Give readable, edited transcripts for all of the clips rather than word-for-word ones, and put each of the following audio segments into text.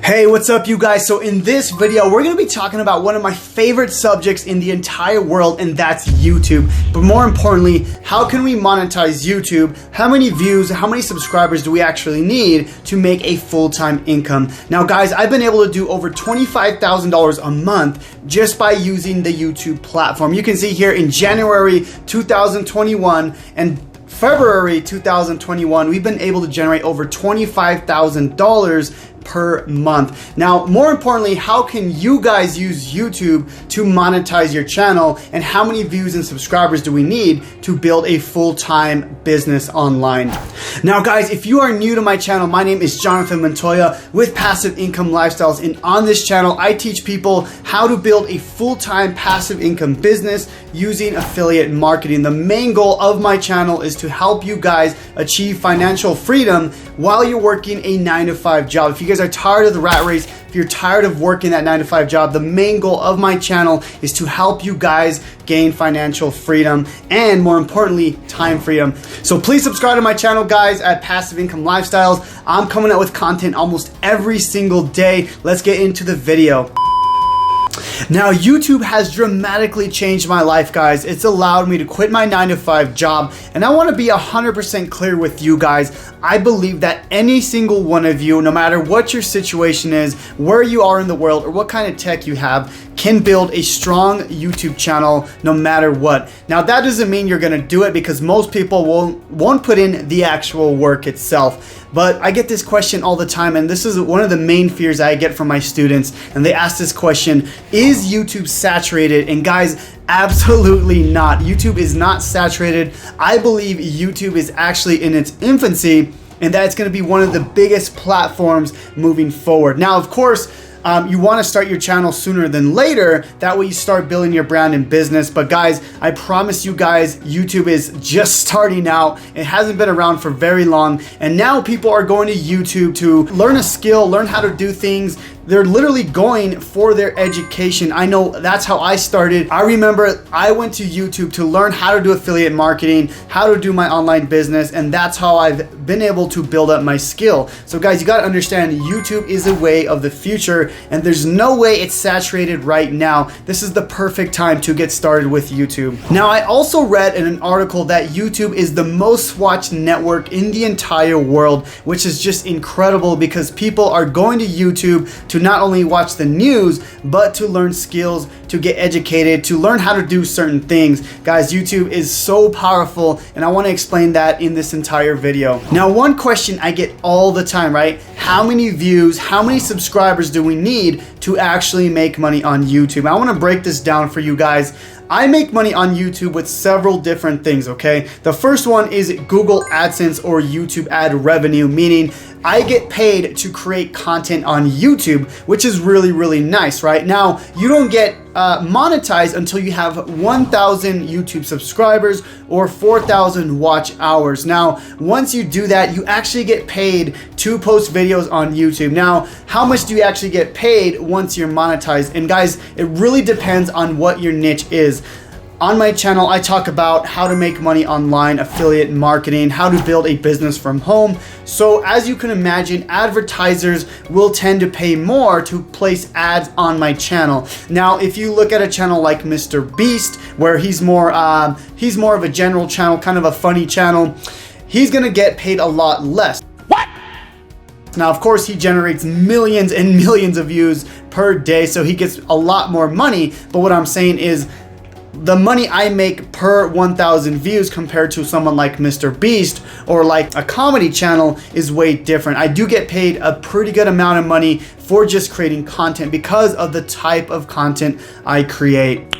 Hey, what's up you guys? So in this video, we're gonna be talking about one of my favorite subjects in the entire world, and that's YouTube. But more importantly, how can we monetize YouTube? How many views, how many subscribers do we actually need to make a full-time income? Now guys, I've been able to do over $25,000 a month just by using the YouTube platform. You can see here in January 2021 and February 2021, we've been able to generate over $25,000 per month. Now, more importantly, how can you guys use YouTube to monetize your channel, and how many views and subscribers do we need to build a full-time business online? Now guys, if you are new to my channel, my name is Jonathan Montoya with Passive Income Lifestyles, and on this channel, I teach people how to build a full-time passive income business using affiliate marketing. The main goal of my channel is to help you guys achieve financial freedom while you're working a 9-to-5 job. If you guys are tired of the rat race, if you're tired of working that 9-to-5 job, the main goal of my channel is to help you guys gain financial freedom and, more importantly, time freedom. So please subscribe to my channel, guys, at Passive Income Lifestyles. I'm coming out with content almost every single day. Let's get into the video. Now, YouTube has dramatically changed my life, guys. It's allowed me to quit my 9-to-5 job, and I want to be 100% clear with you guys. I believe that any single one of you, no matter what your situation is, where you are in the world, or what kind of tech you have, can build a strong YouTube channel no matter what. Now, that doesn't mean you're gonna do it, because most people won't put in the actual work itself. But I get this question all the time, and this is one of the main fears I get from my students, and they ask this question: is YouTube saturated? And guys, absolutely not. YouTube is not saturated. I believe YouTube is actually in its infancy, and that it's gonna be one of the biggest platforms moving forward. Now, of course, you want to start your channel sooner than later. That way you start building your brand and business. But guys, I promise you guys, YouTube is just starting out. It hasn't been around for very long. And now people are going to YouTube to learn a skill, learn how to do things. They're literally going for their education. I know that's how I started. I remember I went to YouTube to learn how to do affiliate marketing, how to do my online business, and that's how I've been able to build up my skill. So guys, you gotta understand, YouTube is a way of the future, and there's no way it's saturated right now. This is the perfect time to get started with YouTube. Now, I also read in an article that YouTube is the most watched network in the entire world, which is just incredible, because people are going to YouTube to not only watch the news, but to learn skills, to get educated, to learn how to do certain things. Guys, YouTube is so powerful, and I want to explain that in this entire video. Now, one question I get all the time, right? How many views, how many subscribers do we need to actually make money on YouTube? I want to break this down for you guys. I make money on YouTube with several different things, okay? The first one is Google AdSense, or YouTube ad revenue, meaning I get paid to create content on YouTube, which is really, really nice, right? Now, you don't get monetized until you have 1,000 YouTube subscribers or 4,000 watch hours. Now, once you do that, you actually get paid to post videos on YouTube. Now, how much do you actually get paid once you're monetized? And guys, it really depends on what your niche is. On my channel, I talk about how to make money online, affiliate marketing, how to build a business from home. So as you can imagine, advertisers will tend to pay more to place ads on my channel. Now, if you look at a channel like Mr. Beast, where he's more of a general channel, kind of a funny channel, he's gonna get paid a lot less. Now, of course, he generates millions and millions of views per day, so he gets a lot more money. But what I'm saying is, the money I make per 1,000 views compared to someone like Mr. Beast or like a comedy channel is way different. I do get paid a pretty good amount of money for just creating content because of the type of content I create.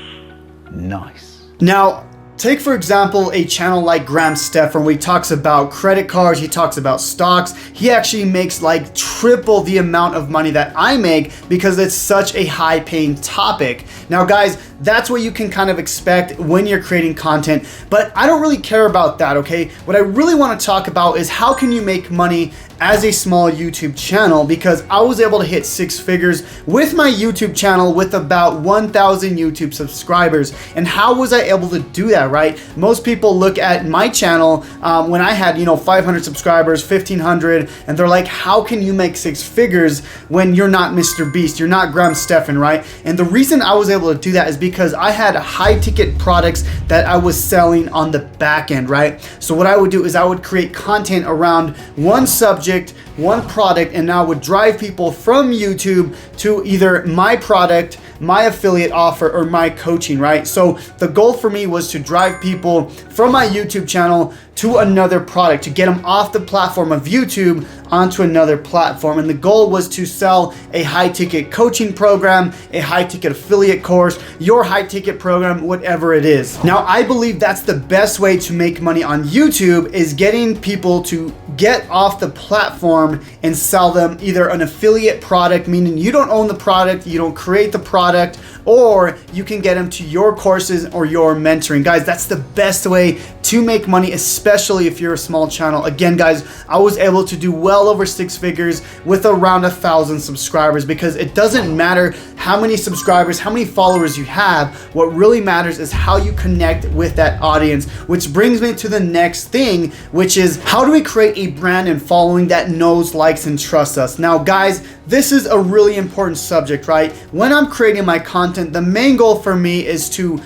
Nice. Now, take, for example, a channel like Graham Stephan, where he talks about credit cards, he talks about stocks. He actually makes like triple the amount of money that I make because it's such a high paying topic. Now guys, that's what you can kind of expect when you're creating content. But I don't really care about that, okay? What I really want to talk about is how can you make money as a small YouTube channel, because I was able to hit 6 figures with my YouTube channel with about 1,000 YouTube subscribers. And how was I able to do that, right? Most people look at my channel when I had, 500 subscribers, 1,500, and they're like, how can you make 6 figures when you're not Mr. Beast, you're not Graham Stephan, right? And the reason I was able to do that is because I had high ticket products that I was selling on the back end, right? So what I would do is I would create content around one subject, one product, and I would drive people from YouTube to either my product, my affiliate offer, or my coaching, right? So the goal for me was to drive people from my YouTube channel to another product, to get them off the platform of YouTube onto another platform. And the goal was to sell a high ticket coaching program, a high ticket affiliate course, your high ticket program, whatever it is. Now, I believe that's the best way to make money on YouTube, is getting people to get off the platform and sell them either an affiliate product, meaning you don't own the product, you don't create the product, or you can get them to your courses or your mentoring. Guys, that's the best way to make money, especially if you're a small channel. Again, guys, I was able to do well over 6 figures with around 1,000 subscribers, because it doesn't matter how many subscribers, how many followers you have. What really matters is how you connect with that audience, which brings me to the next thing, which is how do we create a brand and following that knows, likes, and trusts us? Now, guys, this is a really important subject, right? When I'm creating my content, the main goal for me is to,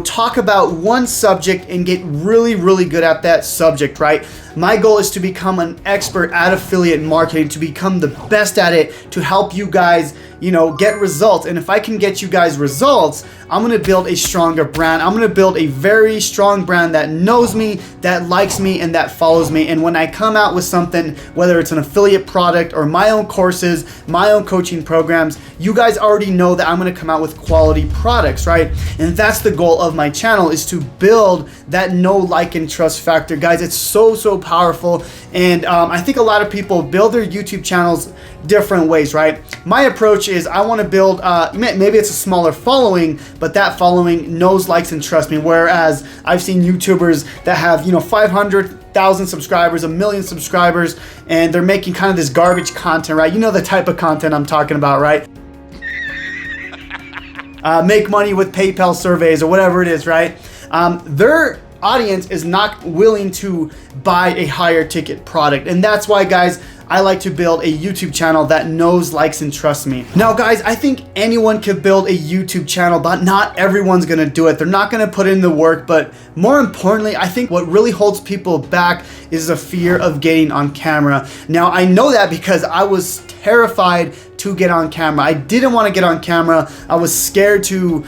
talk about one subject and get really, really good at that subject, right? My goal is to become an expert at affiliate marketing, to become the best at it, to help you guys, get results. And if I can get you guys results, I'm gonna build a stronger brand. I'm gonna build a very strong brand that knows me, that likes me, and that follows me. And when I come out with something, whether it's an affiliate product or my own courses, my own coaching programs, you guys already know that I'm gonna come out with quality products, right? And that's the goal of my channel, is to build that know, like, and trust factor. Guys, it's so powerful. And I think a lot of people build their YouTube channels different ways, right? My approach is I want to build, maybe it's a smaller following, but that following knows, likes, and trusts me. Whereas I've seen YouTubers that have, 500,000 subscribers, 1 million subscribers, and they're making kind of this garbage content, right? You know the type of content I'm talking about, right? Make money with PayPal surveys or whatever it is, right? Their audience is not willing to buy a higher ticket product. And that's why, guys, I like to build a YouTube channel that knows, likes, and trusts me. Now, guys, I think anyone could build a YouTube channel, but not everyone's gonna do it. They're not gonna put in the work, but more importantly, I think what really holds people back is the fear of getting on camera. Now, I know that because I was terrified to get on camera. I didn't want to get on camera. I was scared to,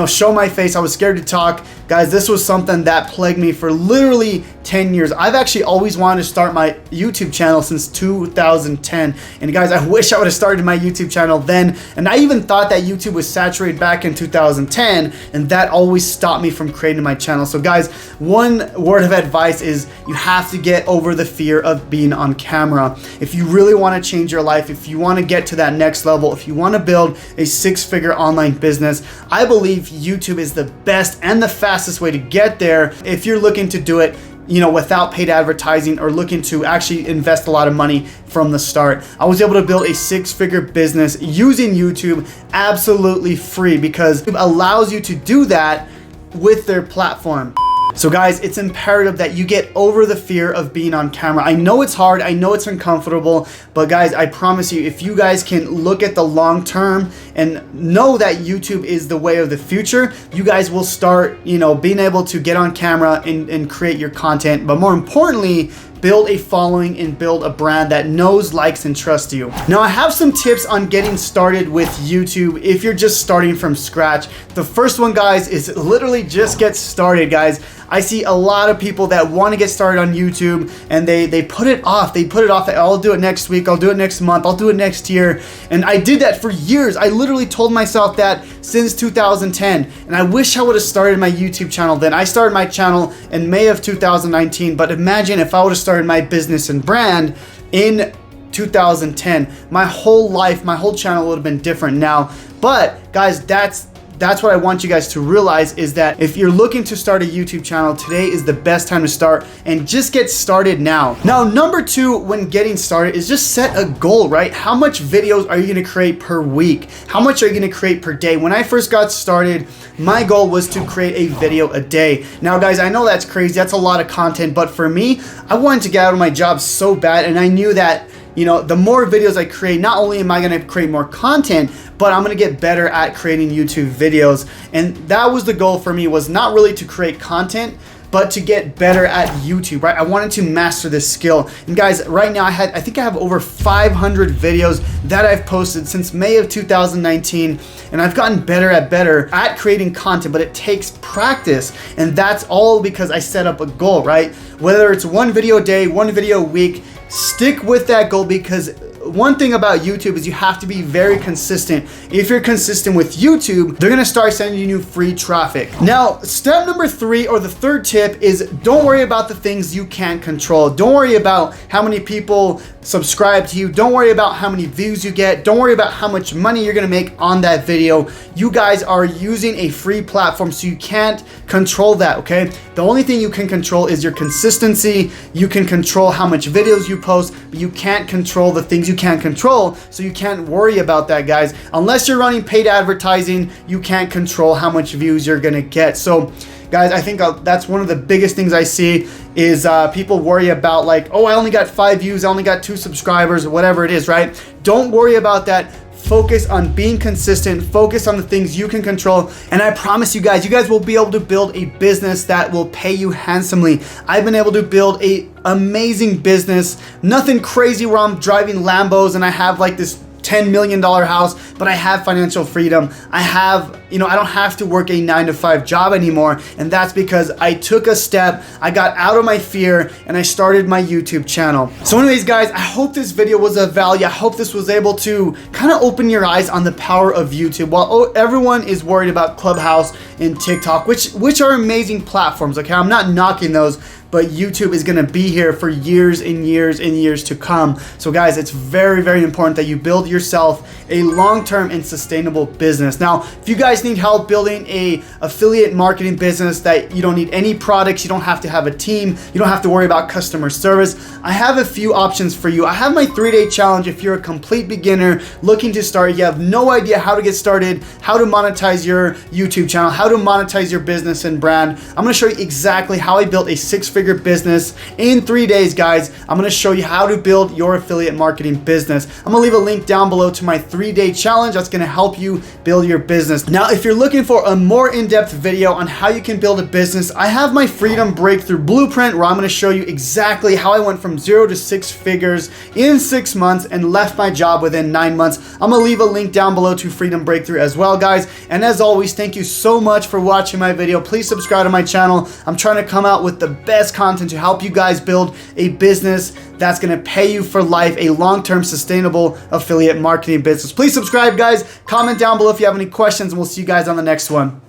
show my face. I was scared to talk. Guys, this was something that plagued me for literally 10 years. I've actually always wanted to start my YouTube channel since 2010. And guys, I wish I would have started my YouTube channel then. And I even thought that YouTube was saturated back in 2010, and that always stopped me from creating my channel. So guys, one word of advice is you have to get over the fear of being on camera. If you really want to change your life, if you want to get to that next level, if you want to build a 6-figure online business, I believe YouTube is the best and the fastest way to get there. If you're looking to do it, without paid advertising, or looking to actually invest a lot of money from the start. I was able to build a 6-figure business using YouTube absolutely free, because it allows you to do that with their platform. So guys, it's imperative that you get over the fear of being on camera. I know it's hard, I know it's uncomfortable, but guys, I promise you, if you guys can look at the long term and know that YouTube is the way of the future, you guys will start, being able to get on camera and create your content. But more importantly, build a following and build a brand that knows, likes, and trusts you. Now, I have some tips on getting started with YouTube if you're just starting from scratch. The first one, guys, is literally just get started, guys. I see a lot of people that want to get started on YouTube and they put it off. They put it off. I'll do it next week. I'll do it next month. I'll do it next year. And I did that for years. I literally told myself that since 2010. And I wish I would have started my YouTube channel then. I started my channel in May of 2019. But imagine if I would have started my business and brand in 2010. My whole life, my whole channel would have been different now. But guys, that's that's what I want you guys to realize, is that if you're looking to start a YouTube channel, today is the best time to start, and just get started now. Now, number 2 when getting started is just set a goal, right? How much videos are you gonna create per week? How much are you gonna create per day? When I first got started, my goal was to create a video a day. Now guys, I know that's crazy, that's a lot of content, but for me, I wanted to get out of my job so bad, and I knew that, you know, the more videos I create, not only am I gonna create more content, but I'm gonna get better at creating YouTube videos. And that was the goal for me, was not really to create content, but to get better at YouTube, right? I wanted to master this skill. And guys, right now I think I have over 500 videos that I've posted since May of 2019, and I've gotten better at creating content, but it takes practice. And that's all because I set up a goal, right? Whether it's one video a day, one video a week, stick with that goal, because one thing about YouTube is you have to be very consistent. If you're consistent with YouTube, they're gonna start sending you free traffic. Now, step number 3, or the third tip, is don't worry about the things you can't control. Don't worry about how many people subscribe to you. Don't worry about how many views you get. Don't worry about how much money you're gonna make on that video. You guys are using a free platform, so you can't control that, okay? The only thing you can control is your consistency. You can control how much videos you post, but you can't control the things you can't control, so you can't worry about that, guys. Unless you're running paid advertising, you can't control how much views you're gonna get. So guys, I think that's one of the biggest things I see is people worry about, like, oh, I only got 5 views, I only got 2 subscribers, or whatever it is, right? Don't worry about that. Focus on being consistent, focus on the things you can control, and I promise you guys will be able to build a business that will pay you handsomely. I've been able to build a amazing business, nothing crazy where I'm driving Lambos and I have like this $10 million house, but I have financial freedom. I have, I don't have to work a 9-to-5 job anymore. And that's because I took a step, I got out of my fear, and I started my YouTube channel. So anyways, guys, I hope this video was of value. I hope this was able to kind of open your eyes on the power of YouTube. While everyone is worried about Clubhouse and TikTok, which are amazing platforms, okay? I'm not knocking those, but YouTube is gonna be here for years and years and years to come. So guys, it's very, very important that you build yourself a long-term and sustainable business. Now, if you guys need help building a affiliate marketing business that you don't need any products, you don't have to have a team, you don't have to worry about customer service, I have a few options for you. I have my 3-day challenge. If you're a complete beginner looking to start, you have no idea how to get started, how to monetize your YouTube channel, how to monetize your business and brand, I'm gonna show you exactly how I built a 6-figure business in 3 days, guys. I'm gonna show you how to build your affiliate marketing business. I'm gonna leave a link down below to my 3-day challenge that's gonna help you build your business. Now, if you're looking for a more in-depth video on how you can build a business, I have my Freedom Breakthrough Blueprint, where I'm gonna show you exactly how I went from 0 to 6 figures in 6 months and left my job within 9 months. I'm gonna leave a link down below to Freedom Breakthrough as well, guys. And as always, thank you so much for watching my video. Please subscribe to my channel. I'm trying to come out with the best content to help you guys build a business that's gonna pay you for life, a long-term sustainable affiliate marketing business. Please subscribe, guys. Comment down below if you have any questions, and we'll see you guys on the next one.